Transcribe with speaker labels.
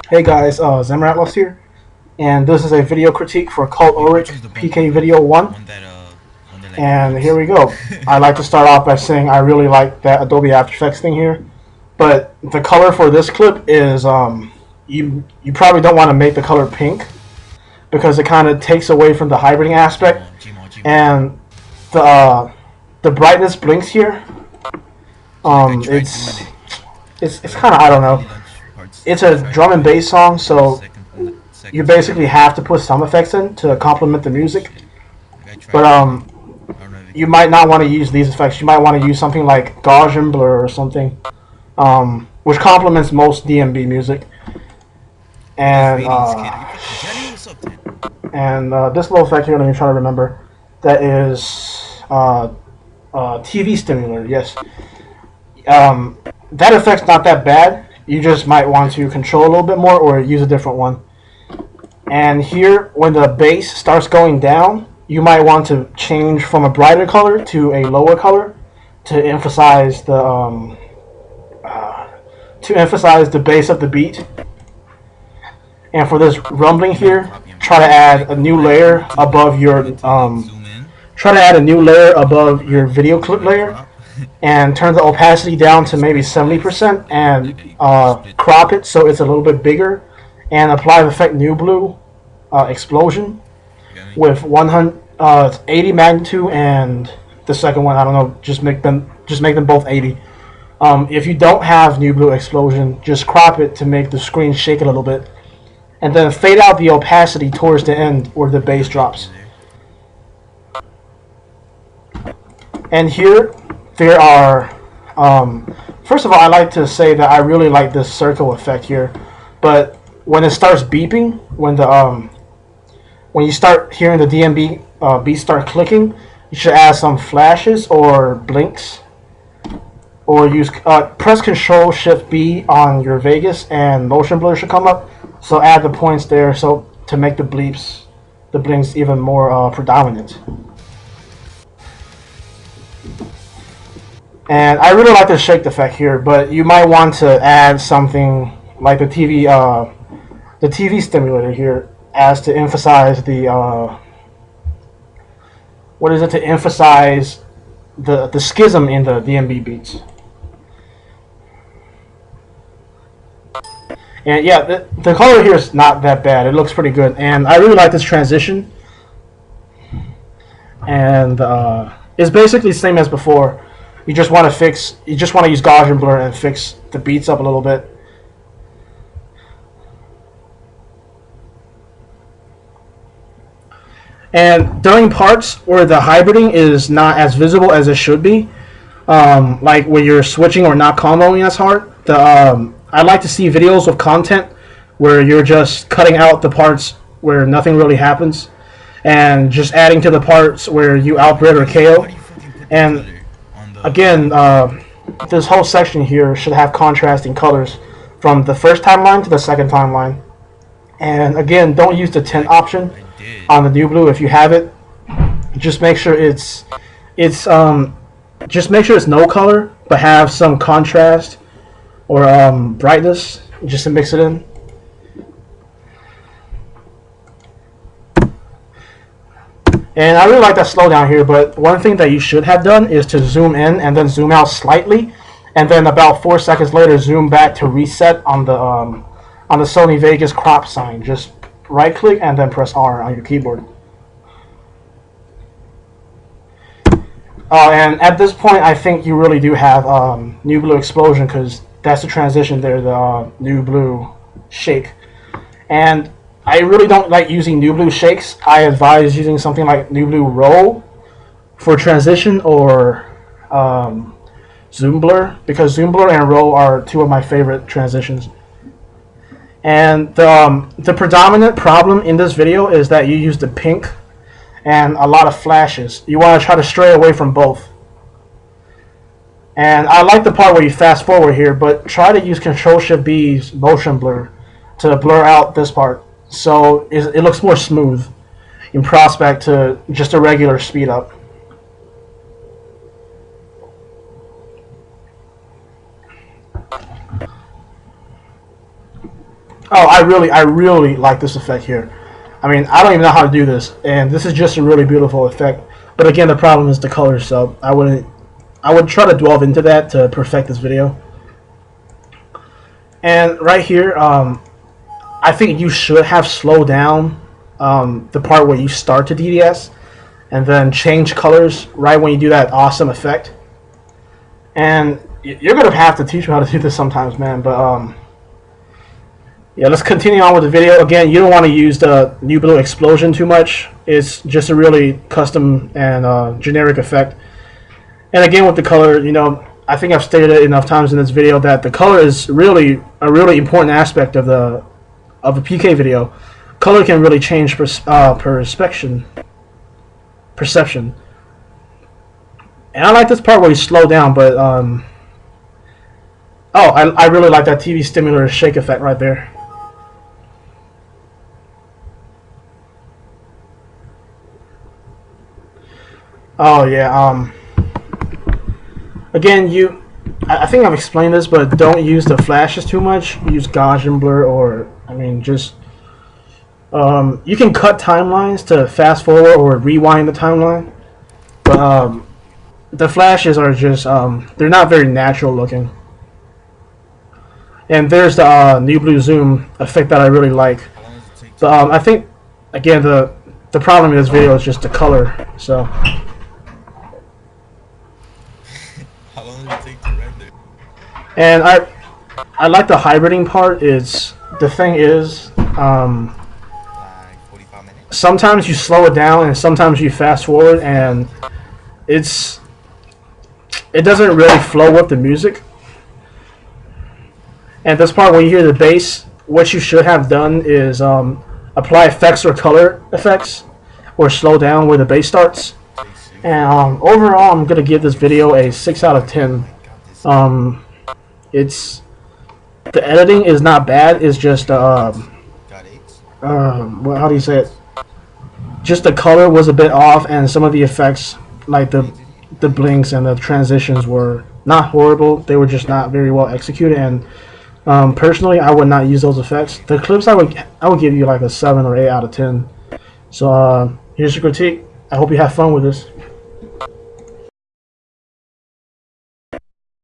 Speaker 1: Hey guys, Zemratlos here, and this is a video critique for Cult
Speaker 2: Wait,
Speaker 1: Ulrik
Speaker 2: which one's the bumper
Speaker 1: PK
Speaker 2: one?
Speaker 1: Video
Speaker 2: The
Speaker 1: 1,
Speaker 2: one that like
Speaker 1: and here
Speaker 2: moves.
Speaker 1: we go. I'd like to start off by saying I really like that Adobe After Effects thing here, but the color for this clip is, you probably don't want to make the color pink, because it kind of takes away from the hybriding aspect,
Speaker 2: Gmon, Gmon, Gmon.
Speaker 1: and the, uh, the brightness blinks here.
Speaker 2: So like I tried doing
Speaker 1: It's,
Speaker 2: it
Speaker 1: it's
Speaker 2: like
Speaker 1: kind of, I don't
Speaker 2: mini
Speaker 1: know.
Speaker 2: lunch parts.
Speaker 1: It's
Speaker 2: I
Speaker 1: a
Speaker 2: tried
Speaker 1: drum and
Speaker 2: doing it
Speaker 1: bass song,
Speaker 2: on the
Speaker 1: so you
Speaker 2: second
Speaker 1: basically
Speaker 2: time.
Speaker 1: have to put some effects in to complement the
Speaker 2: Oh
Speaker 1: music.
Speaker 2: shit! Like I
Speaker 1: But
Speaker 2: tried doing it. I don't know if it
Speaker 1: you
Speaker 2: can
Speaker 1: might
Speaker 2: work.
Speaker 1: not want to use these effects. You might want to use something like Gaussian blur or something, which complements most DMB music.
Speaker 2: What up,
Speaker 1: And
Speaker 2: ratings kid? Are you fucking chatting? What's up, then?
Speaker 1: this little effect here, let me try to remember. That is TV stimulator. Yes. That effect's not that bad. You just might want to control a little bit more or use a different one. And here, when the bass starts going down, you might want to change from a brighter color to a lower color to emphasize the bass of the beat. And for this rumbling
Speaker 2: You know,
Speaker 1: here,
Speaker 2: copy and
Speaker 1: try to
Speaker 2: paste.
Speaker 1: add
Speaker 2: Like
Speaker 1: a new
Speaker 2: I go on
Speaker 1: layer
Speaker 2: YouTube and
Speaker 1: above
Speaker 2: I
Speaker 1: your
Speaker 2: wanted to like zoom in
Speaker 1: above your video
Speaker 2: and
Speaker 1: clip
Speaker 2: like
Speaker 1: layer,
Speaker 2: crop.
Speaker 1: and turn the opacity
Speaker 2: I
Speaker 1: down
Speaker 2: like
Speaker 1: to
Speaker 2: to
Speaker 1: maybe
Speaker 2: split the lines
Speaker 1: 70% and
Speaker 2: like I split
Speaker 1: crop it so it's a little bit bigger, and apply the effect New Blue Explosion
Speaker 2: you get me?
Speaker 1: with 80 magnitude, and the second one, I don't know, just make them both 80. If you don't have New Blue Explosion, just crop it to make the screen shake a little bit, and then fade out the opacity towards the end where the bass
Speaker 2: Yep, yep,
Speaker 1: drops.
Speaker 2: is there.
Speaker 1: And here, there are. First of all, I like to say that I really like this circle effect here, but when it starts beeping, when you start hearing the DMB beat start clicking, you should add some flashes or blinks, or use press Control Shift B on your Vegas, and motion blur should come up. So add the points there, so to make the blinks even more predominant. And I really like the shake effect here, but you might want to add something like the TV stimulator here, as to emphasize the what is it, to emphasize the schism in the DMB beats. And yeah, the color here is not that bad. It looks pretty good, and I really like this transition. And it's basically the same as before. You just want to use Gaussian blur and fix the beats up a little bit. And during parts where the hybriding is not as visible as it should be, like when you're switching or not comboing as hard, I like to see videos of content where you're just cutting out the parts where nothing really happens, and just adding to the parts where you outbid or
Speaker 2: How
Speaker 1: KO.
Speaker 2: do you fucking put the
Speaker 1: And
Speaker 2: color on
Speaker 1: again, this whole section here should have contrasting colors from the first timeline to the second timeline. And again, don't use the tint
Speaker 2: yeah,
Speaker 1: option
Speaker 2: I did.
Speaker 1: on the new blue if you have it. Just make sure it's just make sure it's no color, but have some contrast or brightness, just to mix it in. And I really like that slowdown here, but one thing that you should have done is to zoom in and then zoom out slightly, and then about 4 seconds later zoom back to reset on the Sony Vegas crop sign. Just right click and then press R on your keyboard. And at this point, I think you really do have New Blue Explosion, because that's the transition there, the New Blue Shake. And I really don't like using New Blue Shakes. I advise using something like New Blue Roll for transition, or Zoom Blur, because Zoom Blur and Roll are two of my favorite transitions. And the predominant problem in this video is that you use the pink and a lot of flashes. You want to try to stray away from both. And I like the part where you fast forward here, but try to use Control Shift B's motion blur to blur out this part, so it looks more smooth in prospect to just a regular speed up. Oh, I really like this effect here. I mean, I don't even know how to do this, and this is just a really beautiful effect. But again, the problem is the color, so I would try to delve into that to perfect this video. And right here, I think you should have slowed down the part where you start to DDS, and then change colors right when you do that awesome effect. And you're gonna have to teach me how to do this sometimes, man. But yeah, let's continue on with the video. Again, you don't want to use the New Blue Explosion too much. It's just a really custom and generic effect. And again, with the color, you know, I think I've stated it enough times in this video that the color is really a really important aspect of a PK video. Color can really change perception. And I like this part where you slow down, but oh, I really like that TV stimulator shake effect right there. Oh yeah. Again, I think I've explained this, but don't use the flashes too much. Use Gaussian blur, or I mean, just you can cut timelines to fast forward or rewind the timeline, but the flashes are just they're not very natural looking. And there's the New Blue Zoom effect that I really like. But I think again the problem in this video is just the color. So.
Speaker 2: How long does it take to render?
Speaker 1: And I like the hybriding part. Is the thing is
Speaker 2: Like 45 minutes?
Speaker 1: sometimes you slow it down and sometimes you fast forward, and it doesn't really flow with the music. And this part when you hear the bass, what you should have done is apply effects or color effects, or slow down where the bass starts. And overall, I'm gonna give this video a 6 out of 10. It's the editing is not bad. It's just
Speaker 2: Got 8.
Speaker 1: well, how do you say it? Just the color was a bit off, and some of the effects, like the blinks and the transitions, were not horrible. They were just not very well executed. And personally, I would not use those effects. The clips, I would give you like a 7 or 8 out of 10. So here's your critique. I hope you have fun with this.